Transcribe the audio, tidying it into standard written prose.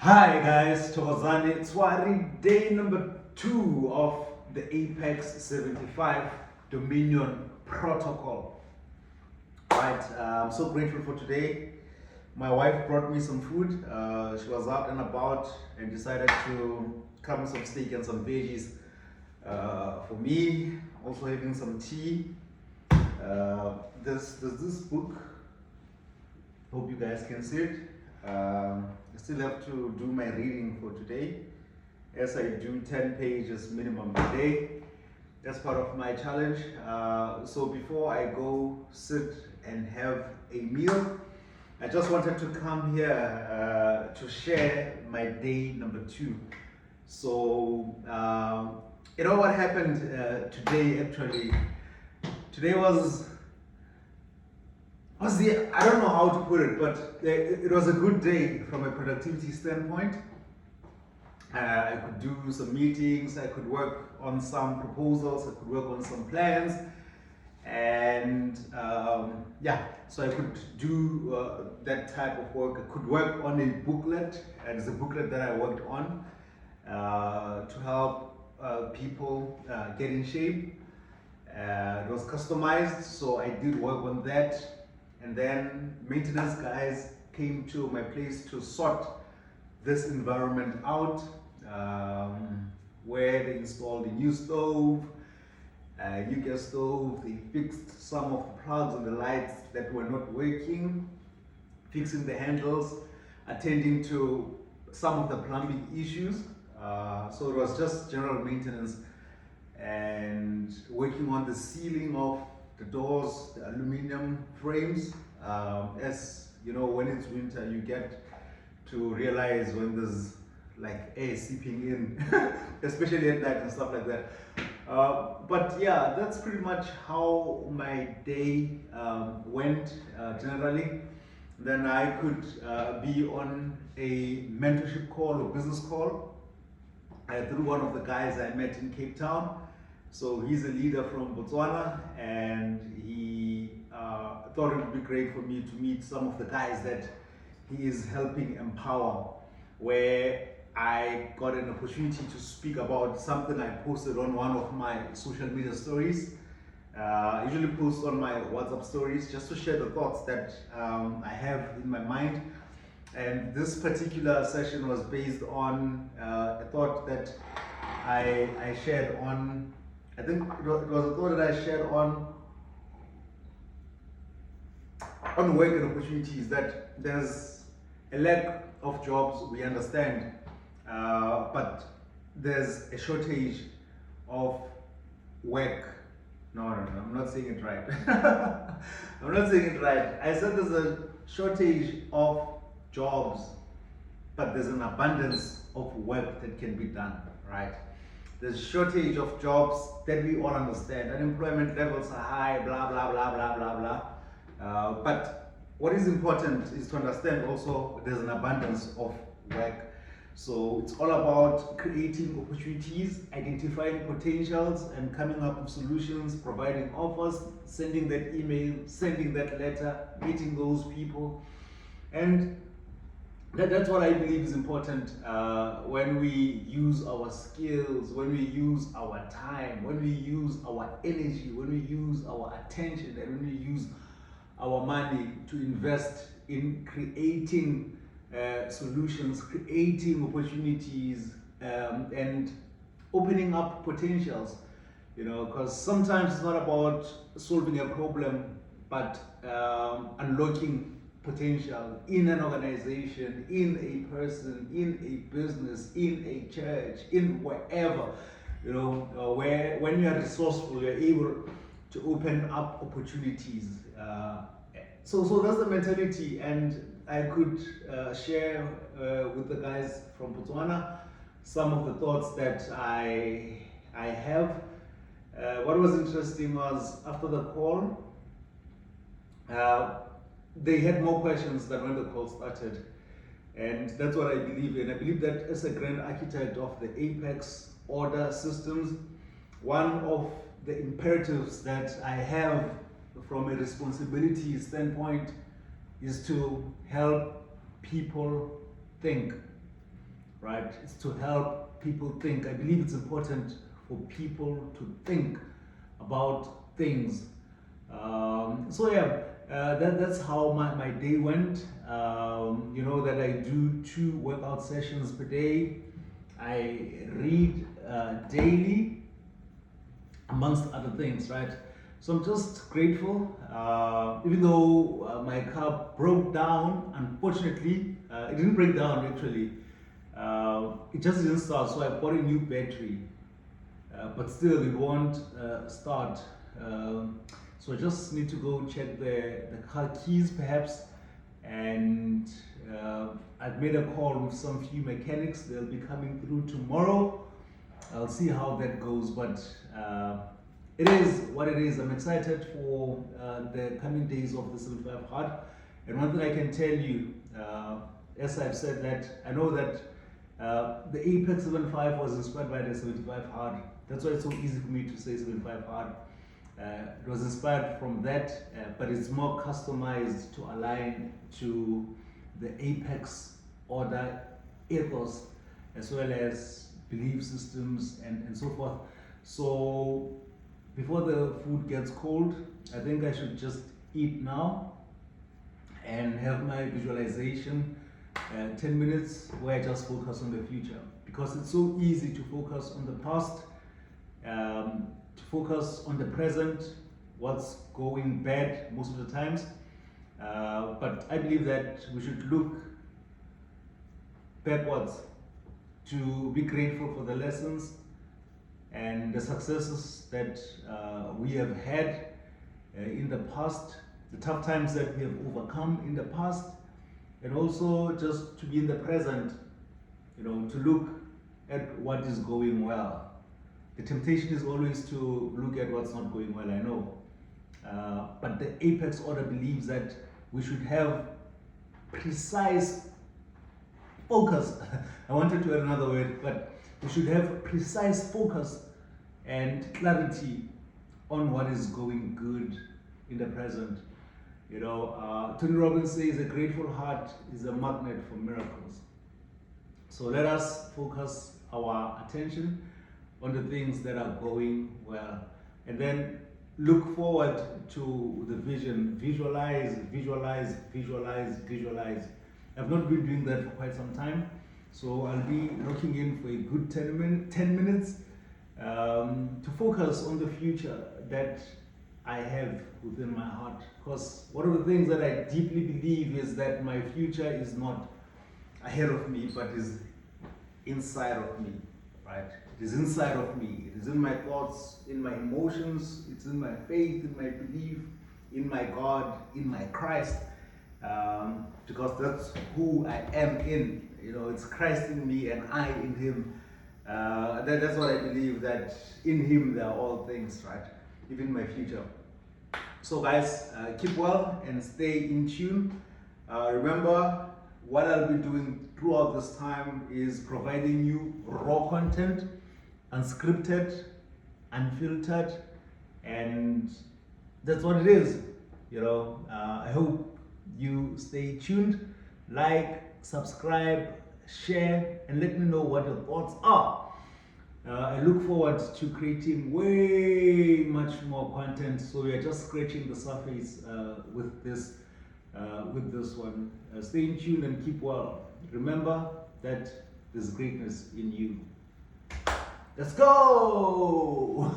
Hi guys, Thokozani, Tsoari, day number 2 of the Apex 75 Dominion Protocol. Right, I'm so grateful for today. My wife brought me some food. She was out and about and decided to cut me some steak and some veggies for me. Also having some tea. There's this book. Hope you guys can see it. I still have to do my reading for today, as I do 10 pages minimum a day. That's part of my challenge. So before I go sit and have a meal, I just wanted to come here to share my day number 2. So, you know what happened today actually? Today was I don't know how to put it, but it was a good day from a productivity standpoint. I could do some meetings, I could work on some proposals, I could work on some plans, and so I could do that type of work. I could work on a booklet, and it's a booklet that I worked on to help people get in shape. It was customized, so I did work on that. And then maintenance guys came to my place to sort this environment out, where they installed a new stove, new gas stove. They fixed some of the plugs and the lights that were not working, fixing the handles, attending to some of the plumbing issues. So it was just general maintenance and working on the ceiling of the doors, the aluminum frames. As you know, when it's winter, you get to realize when there's like air seeping in, especially at night and stuff like that. But yeah, that's pretty much how my day went generally. Then I could be on a mentorship call or business call through one of the guys I met in Cape Town. So he's a leader from Botswana, and he thought it would be great for me to meet some of the guys that he is helping empower, where I got an opportunity to speak about something I posted on one of my social media stories. I usually post on my WhatsApp stories just to share the thoughts that I have in my mind. And this particular session was based on a thought that I shared on, I think it was a thought that I shared on work and opportunities, that there's a lack of jobs, we understand, but there's a shortage of work. No, I'm not saying it right. I'm not saying it right. I said there's a shortage of jobs, but there's an abundance of work that can be done, right? There's shortage of jobs that we all understand. Unemployment levels are high, blah, blah, blah, blah, blah, blah. But what is important is to understand also there's an abundance of work. So it's all about creating opportunities, identifying potentials, and coming up with solutions, providing offers, sending that email, sending that letter, meeting those people. And that's what I believe is important when we use our skills, when we use our time, when we use our energy, when we use our attention, and when we use our money to invest in creating solutions, creating opportunities, and opening up potentials. You know, because sometimes it's not about solving a problem, but unlocking potential in an organization, in a person, in a business, in a church, in wherever. You know, where when you are resourceful, you're able to open up opportunities. So that's the mentality, and I could share with the guys from Botswana some of the thoughts that I have. What was interesting was after the call, they had more questions than when the call started. And that's what I believe in. I believe that as a grand architect of the Apex order systems, one of the imperatives that I have from a responsibility standpoint is to help people think. right? It's to help people think. I believe it's important for people to think about things. That's how my day went. You know that I do 2 workout sessions per day. I read daily, amongst other things, right? So I'm just grateful. Even though my car broke down, unfortunately, it didn't break down actually. It just didn't start, so I bought a new battery. But still, it won't start. So I just need to go check the car keys, perhaps. And I've made a call with some few mechanics. They'll be coming through tomorrow. I'll see how that goes, but it is what it is. I'm excited for the coming days of the 75 Hard. And one thing I can tell you, as I've said that, I know that the Apex 75 was inspired by the 75 Hard. That's why it's so easy for me to say 75 Hard. It was inspired from that, but it's more customized to align to the Apex order ethos, as well as belief systems and so forth. So before the food gets cold, I think I should just eat now and have my visualization 10 minutes where I just focus on the future, because it's so easy to focus on the past, to focus on the present, what's going bad most of the times. But I believe that we should look backwards to be grateful for the lessons and the successes that we have had in the past, the tough times that we have overcome in the past, and also just to be in the present, you know, to look at what is going well. The temptation is always to look at what's not going well, I know. But the Apex order believes that we should have precise focus. I wanted to add another word, but we should have precise focus and clarity on what is going good in the present. You know, Tony Robbins says a grateful heart is a magnet for miracles. So let us focus our attention on the things that are going well, and then look forward to the vision. Visualize, visualize, visualize, visualize. I've not been doing that for quite some time, so I'll be looking in for a good 10 minutes to focus on the future that I have within my heart. Because one of the things that I deeply believe is that my future is not ahead of me, but is inside of me, right? It is inside of me. It is in my thoughts, in my emotions, it's in my faith, in my belief, in my God, in my Christ. Because that's who I am in. You know, it's Christ in me and I in Him. That's what I believe, that in Him there are all things, right? Even my future. So guys, keep well and stay in tune. Remember, what I'll be doing throughout this time is providing you raw content, unscripted, unfiltered, and that's what it is. You know, I hope you stay tuned, like, subscribe, share, and let me know what your thoughts are. I look forward to creating way much more content, so we are just scratching the surface with this one. Stay in tune and keep well. Remember that there's greatness in you. Let's go!